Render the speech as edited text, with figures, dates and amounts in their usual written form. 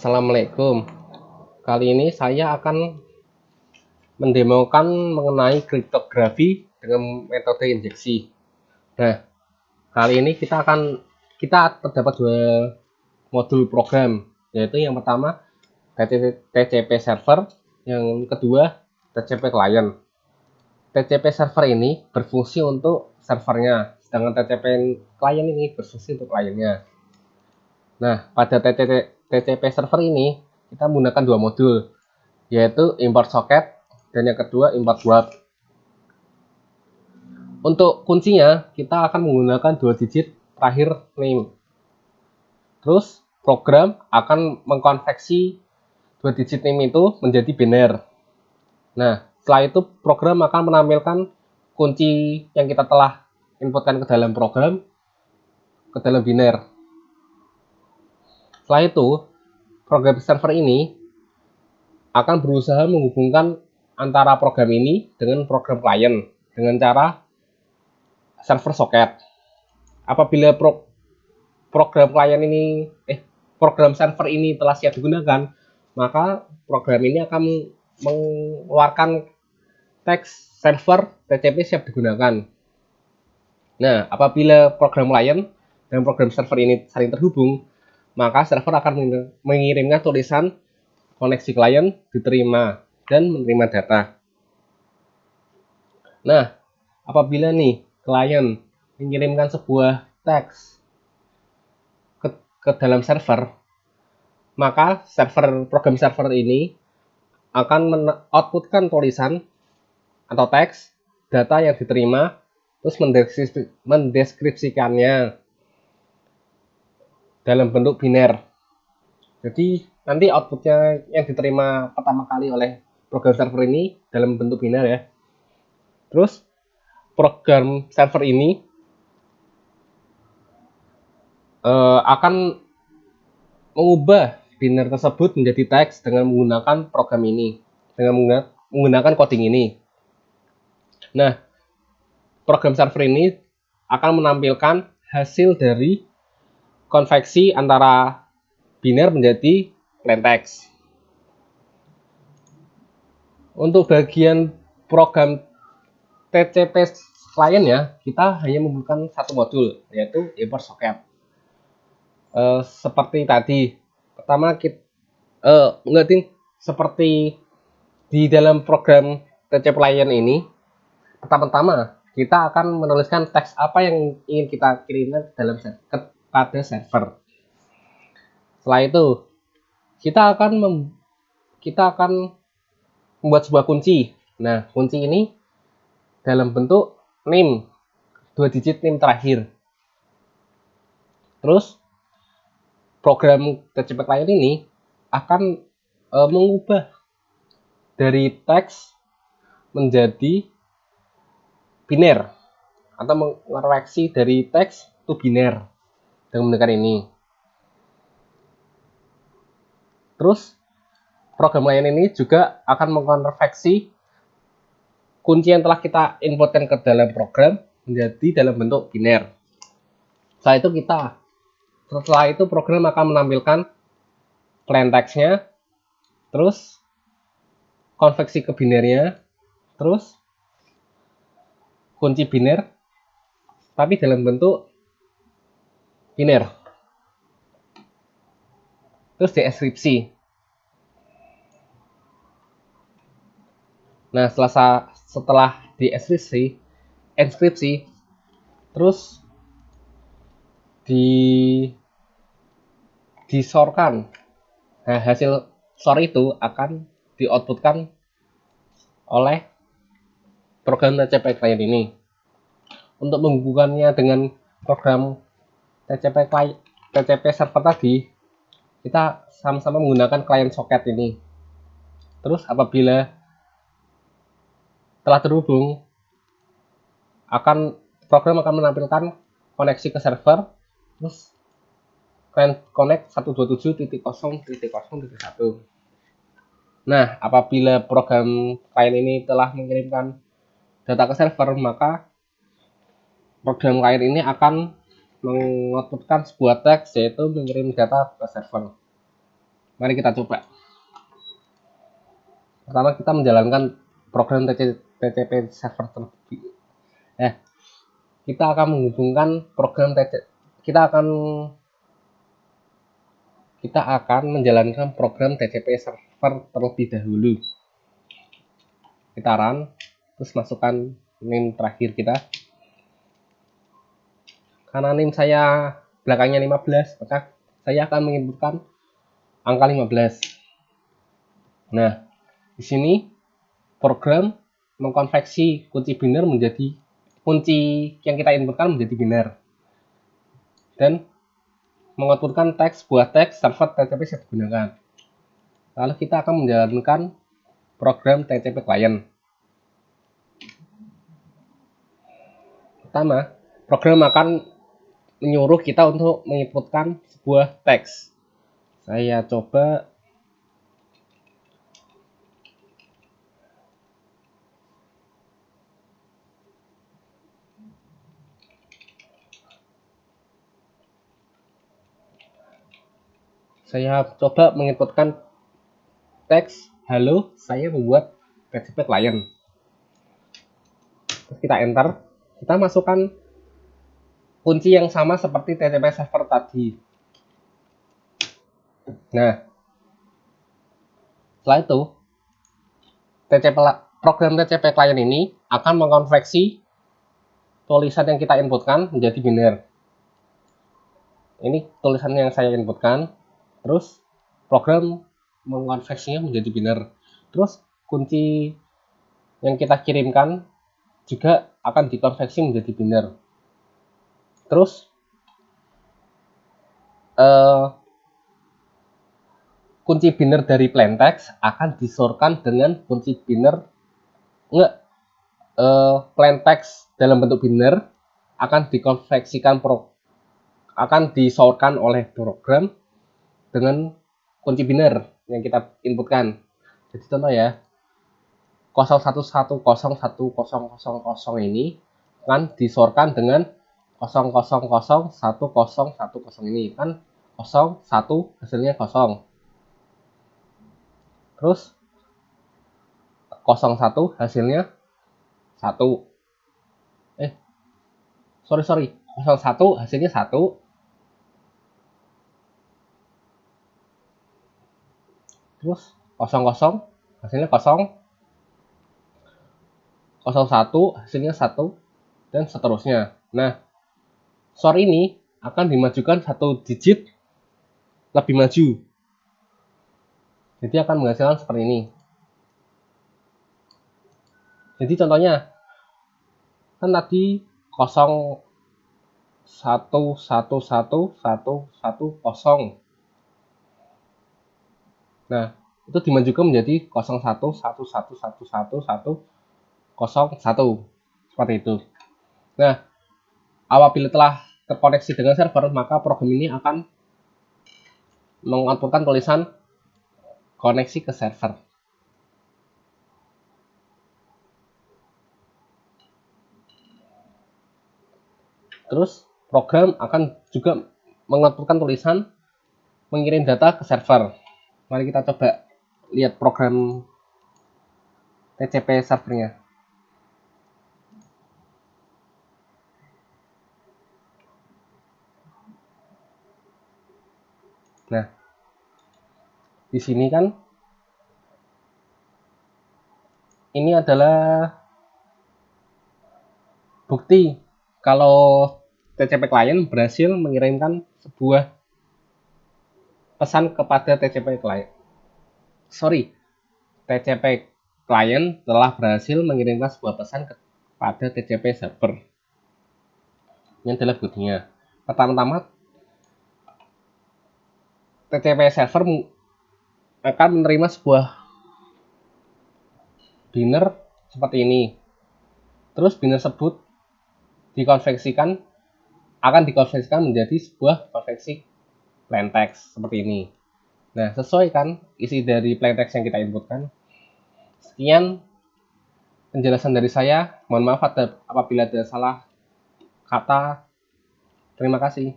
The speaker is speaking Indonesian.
Assalamualaikum. Kali ini saya akan mendemokan mengenai kriptografi dengan metode injeksi. Nah, kali ini kita terdapat dua modul program, yaitu yang pertama TCP server, yang kedua TCP client. TCP server ini berfungsi untuk servernya, sedangkan TCP client ini berfungsi untuk kliennya. Nah, pada TCP server ini kita menggunakan dua modul, yaitu import socket dan yang kedua import wrap. Untuk kuncinya kita akan menggunakan 2 digit terakhir name. Terus program akan mengkonveksi 2 digit name itu menjadi biner. Nah, setelah itu program akan menampilkan kunci yang kita telah inputkan ke dalam program ke dalam biner. Setelah itu program server ini akan berusaha menghubungkan antara program ini dengan program klien dengan cara server socket. Apabila program server ini telah siap digunakan, maka program ini akan mengeluarkan teks server TCP siap digunakan. Nah, apabila program klien dan program server ini saling terhubung, maka server akan mengirimkan tulisan koneksi klien diterima dan menerima data. Nah, apabila nih klien mengirimkan sebuah teks ke dalam server, maka program server ini akan outputkan tulisan atau teks data yang diterima, terus mendeskripsikannya dalam bentuk biner. Jadi nanti outputnya yang diterima pertama kali oleh program server ini dalam bentuk biner ya. Terus program server ini akan mengubah biner tersebut menjadi teks dengan menggunakan program ini, dengan menggunakan coding ini. Nah, program server ini akan menampilkan hasil dari konveksi antara biner menjadi plain text. Untuk bagian program TCP client ya, kita hanya membutuhkan satu modul, yaitu import socket. Seperti tadi, pertama seperti di dalam program TCP client ini, pertama-tama kita akan menuliskan teks apa yang ingin kita kirimkan kepada server. Setelah itu kita akan membuat sebuah kunci. Nah, kunci ini dalam bentuk name, 2 digit name terakhir. Terus program TCP client ini akan mengubah dari teks menjadi biner atau mengoreksi dari teks to biner dengan menggunakan ini. Terus program lain ini juga akan mengkonversi kunci yang telah kita inputkan ke dalam program menjadi dalam bentuk biner. Setelah itu program akan menampilkan plain text-nya, terus konveksi ke binernya, terus kunci biner tapi dalam bentuk biner. Terus deskripsi. Nah, setelah deskripsi, terus disorkan. Nah, hasil sort itu akan di-outputkan oleh program TCP client ini. Untuk menghubungkannya dengan program TCP server tadi, kita sama-sama menggunakan client socket ini. Terus apabila telah terhubung, program akan menampilkan koneksi ke server, terus client connect 127.0.0.1. Nah, apabila program client ini telah mengirimkan data ke server, maka program client ini akan mengoutputkan sebuah teks, yaitu mengirim data ke server. Mari kita coba. Pertama kita menjalankan program TCP server terlebih. Kita akan menghubungkan program kita akan menjalankan program TCP server terlebih dahulu. Kita run, terus masukkan name terakhir kita. Karena name saya belakangnya 15, maka saya akan menginputkan angka 15. Nah, di sini program mengkonversi kunci biner menjadi kunci yang kita inputkan menjadi biner dan mengoutputkan sebuah teks server TCP yang digunakan. Lalu kita akan menjalankan program TCP client. Pertama, program akan menyuruh kita untuk menginputkan sebuah teks. Saya coba menginputkan teks, halo, saya membuat TCP client. Terus kita enter, kita masukkan kunci yang sama seperti TCP server tadi. Nah, setelah itu program TCP client ini akan mengkonversi tulisan yang kita inputkan menjadi biner. Ini tulisan yang saya inputkan, terus program mengkonversinya menjadi biner. Terus kunci yang kita kirimkan juga akan dikonversi menjadi biner. Terus kunci biner dari plaintext akan disorkan dengan kunci biner plaintext dalam bentuk biner akan disorkan oleh program dengan kunci biner yang kita inputkan. Jadi contoh ya, 01101010 ini akan disorkan dengan 00010110 ini kan 01 hasilnya 0. Terus 01 hasilnya 1. 01 hasilnya 1. Terus 00 hasilnya 0. 01 hasilnya 1 dan seterusnya. Nah, SOR ini akan dimajukan 1 digit lebih maju. Jadi akan menghasilkan seperti ini. Jadi contohnya kan tadi 01111110. Nah, itu dimajukan menjadi 01111101. Seperti itu. Nah, apabila telah terkoneksi dengan server, maka program ini akan mengoutputkan tulisan koneksi ke server. Terus program akan juga mengoutputkan tulisan mengirim data ke server. Mari kita coba lihat program TCP servernya. Nah, di sini kan ini adalah bukti kalau TCP client berhasil mengirimkan sebuah pesan kepada TCP client. TCP client telah berhasil mengirimkan sebuah pesan kepada TCP server. Ini adalah buktinya. Pertama-tama, TCP server akan menerima sebuah biner seperti ini. Terus biner tersebut akan dikonversikan menjadi sebuah konversi plaintext seperti ini. Nah, sesuai kan isi dari plaintext yang kita inputkan. Sekian penjelasan dari saya. Mohon maaf apabila ada salah kata. Terima kasih.